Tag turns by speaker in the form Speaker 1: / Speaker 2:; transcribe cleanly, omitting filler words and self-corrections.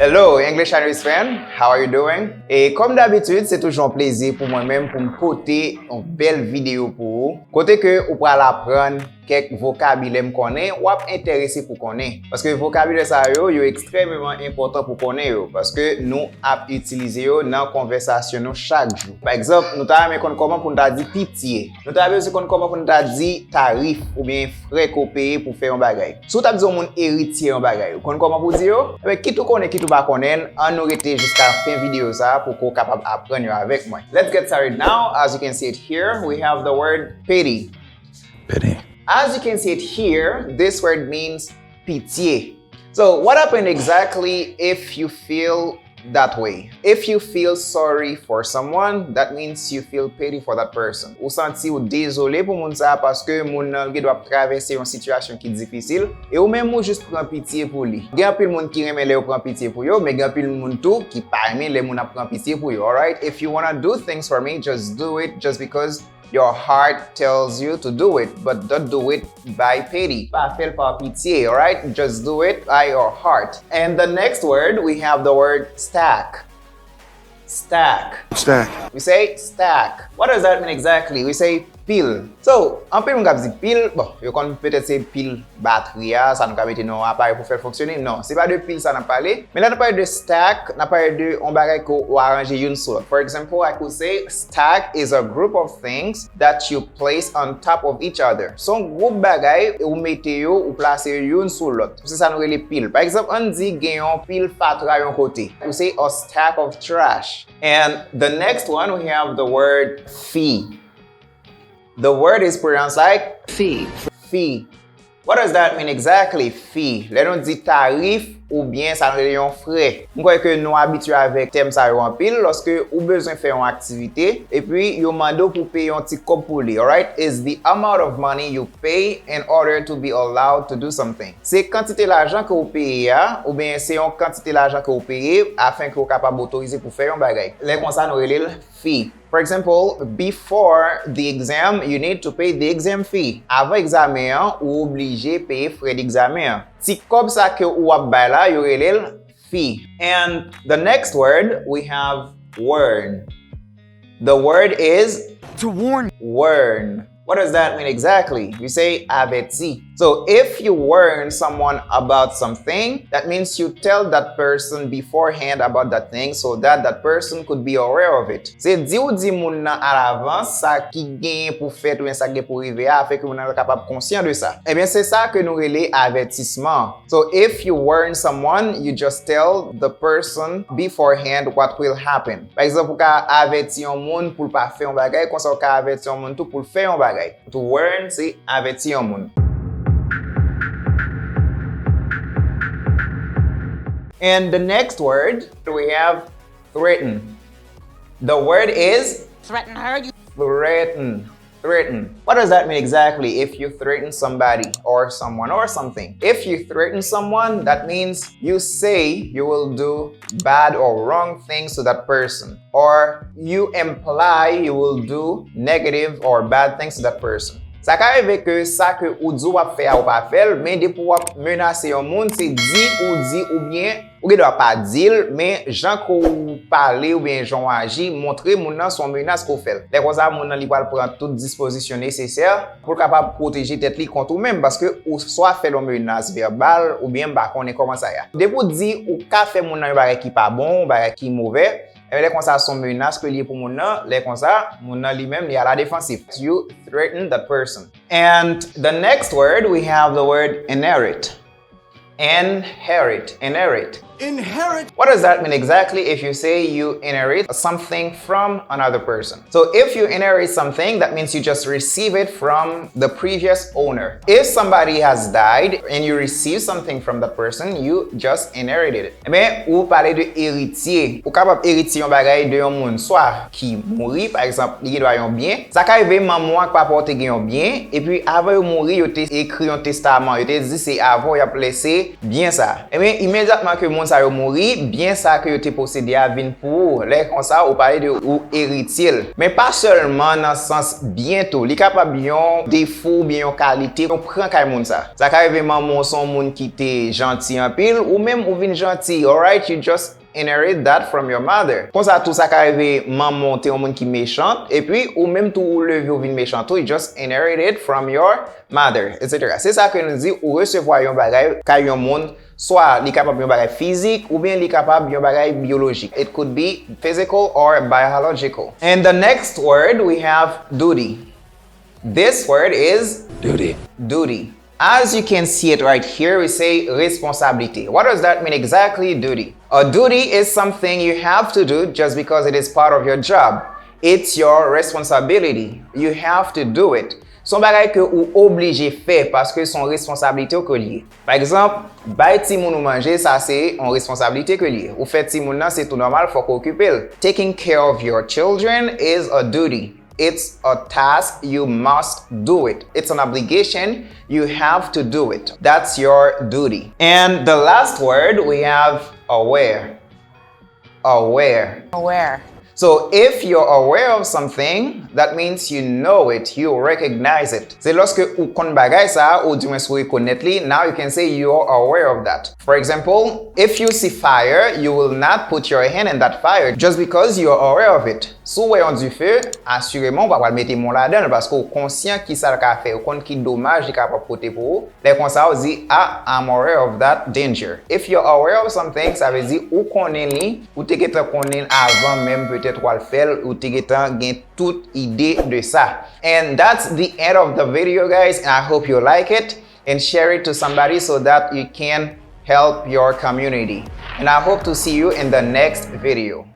Speaker 1: Hello, English Chinese fan, how are you doing? Et comme d'habitude, c'est toujours un plaisir pour moi-même pour me porter une belle vidéo pour vous. Côté que vous pourrez apprendre quelques vokabilè m'konne ou ap intéressé pour connaître. Parce que vokabilè ça yo extrêmement important pour connaître yo parce que nous ap utiliser yo dans conversation nous chaque jour. Par exemple, nous t'a aimé comment pour nous t'a dit pitié. Nous t'a aussi comment pour nous t'a dit tarif ou bien frais qu'on paye pour faire un bagay. Si t'a dit au monde héritier un bagay, comment pour dire yo? Eh qui tout connaît qui tout pas connaît, on nous rete jusqu'à fin vidéo ça pour qu'on capable apprendre avec moi. Let's get started now. As you can see it here, we have the word pity.
Speaker 2: Pity.
Speaker 1: As you can see it here, this word means pitié. So what happened exactly if you feel that way? If you feel sorry for someone, that means you feel pity for that person. Ou senti ou désolé pour moun ça parce que moun nan ki doit traverser une situation qui difficile et ou même ou juste prend pitié pour lui. Gen pile moun qui reme le prend pitié pour yo, mais gen pile moun tout qui pas aimer les moun a prend pitié pour yo. All right? If you want to do things for me, just do it just because your heart tells you to do it, but don't do it by pity. Pas faire par pitié, alright? Just do it by your heart. And the next word, we have the word stack. Stack.
Speaker 2: Stack.
Speaker 1: We say stack. What does that mean exactly? We say pile. So, en pile, on va dire pile. Bon, you can peut-être c'est pile batterie, ça nous mettre non appareil pour faire fonctionner. Non, c'est pas de pile ça n'a parlé. Mais là, on parle de stack, on parle de on bagay ko arranger une seule. For example, I could say stack is a group of things that you place on top of each other. Son groupe bagay ou mettez yo ou placer une sur l'autre. C'est ça nous les pile. Par exemple, on dit gayon pile fatra yon côté. We say a stack of trash. And the next one, we have the word fee. The word is pronounced like
Speaker 3: Fee.
Speaker 1: fee. What does that mean exactly? Fee. Là, on dit tarif ou bien ça nous yon frais. On croit que nous habitués avec thème ça en pile lorsque ou besoin faire une activité et puis yo mando pour payer un petit cob pour lui. Alright? Is the amount of money you pay in order to be allowed to do something. C'est quantité l'argent que vous payez ou bien c'est une quantité l'argent que vous payez afin que vous capable autoriser pour faire un bagay. Là comme ça nous relève fee. For example, before the exam, you need to pay the exam fee. Avant examen, ou obligé payer frais d'examen. Si comme ça que ou ap bay la, yo relève fee. And the next word, we have warn. The word is
Speaker 2: To warn.
Speaker 1: warn. What does that mean exactly? We say averti. So if you warn someone about something, that means you tell that person beforehand about that thing so that that person could be aware of it. C'est di ou di moun nan à l'avance ça qui gagne pour faire ou ça qui pour arriver à fait que moun nan capable conscient de ça. Eh bien c'est ça que nous relais avertissement. So if you warn someone, you just tell the person beforehand what will happen. Par exemple, pour ka avertir un moun pour pas faire un bagay, comme ça ka avertir un moun tout pour faire un bagay. To warn, c'est avertir un moun. And the next word, we have threaten. The word is
Speaker 3: Threaten her. You
Speaker 1: threaten. Threaten. What does that mean exactly if you threaten somebody or someone or something? If you threaten someone, that means you say you will do bad or wrong things to that person. Or you imply you will do negative or bad things to that person. Ça arrive que ça que ou di ou faire ou pas faire, mais de pour menacer un monde, c'est dit ou bien ou doit pas dire, mais gens qu'on parler ou bien gens agir, montrer moun nan son menace qu'on fait. Les comme ça moun nan li va prendre toute disposition nécessaire pour capable protéger tête li contre ou même parce que ou soit fait une menace verbale ou bien ba connaît comment ça y a. De pour dire ou ka fait moun nan bagay qui pas bon, bagay qui mauvais. Et les comme ça sont menaces que lié pour moun nan, les comme ça moun nan lui-même li à la défensive. You threaten that person. And the next word we have the word inherit. Inherit. Inherit.
Speaker 2: Inherit.
Speaker 1: What does that mean exactly if you say you inherit something from another person? So if you inherit something, that means you just receive it from the previous owner. If somebody has died and you receive something from that person, you just inherited it. Mais ou parler de héritier, ou capable héritier un bagay de un monde soit qui mourit par exemple, il doit un bien. Ça arrive maman qui pas porter un bien et puis avant de mourir, il a écrit un testament, il a dit c'est avant il a laissé bien ça. Et bien immédiatement que monde ça yo mourir, bien ça que yo te possédé à vin pour les comme ça ou parler de ou héritier. Mais pas seulement dans le sens bientôt, li capable bien défaut bien qualité, on prend kay moun ça. Ça ka arrive maman son moun qui te gentil en pile ou même ou vin gentil, alright, you just inherit that from your mother. Comme ça tout ça ka arrive maman te un moun qui méchante et puis ou même tout ou levé ou vin méchant, you just inherit it from your mother, etc. C'est ça que nous dit ou recevoir yon bagay kay yon moun soit li capable yon bagay physique ou bien li capable yon bagay biologique. It could be physical or biological. And the next word we have duty. This word is
Speaker 2: Duty.
Speaker 1: duty. As you can see it right here, we say responsabilité. What does that mean exactly? Duty. A duty is something you have to do just because it is part of your job. It's your responsibility. You have to do it. Son bagay que ou obligé faire parce que son responsabilité ou que lié. Par exemple, bay ti moun ou manger, ça c'est une responsabilité que lié. Ou fait ti moun nan, c'est tout normal, faut qu'occuper. Taking care of your children is a duty. It's a task, you must do it. It's an obligation, you have to do it. That's your duty. And the last word we have aware. Aware.
Speaker 3: Aware.
Speaker 1: So if you're aware of something, that means you know it, you recognize it. C'est lorsque ou kon bagay sa ou du moins sou reconnaître li, now you can say you're aware of that. For example, if you see fire, you will not put your hand in that fire just because you're aware of it. Sou voyon du feu, assurément pa wal mette mon la den parce que ou conscient ki sa ka fait, ou kon ki dommage li ka pa pote pou ou. Les kon sa ou di, ah, I'm aware of that danger. If you're aware of something, ça veut dire ou konnen li, ou te gete konnen avant même peut-être ou al fel, ou te gete gen toute idée de ça. And that's the end of the video, guys, and I hope you like it and share it to somebody so that you can help your community. And I hope to see you in the next video.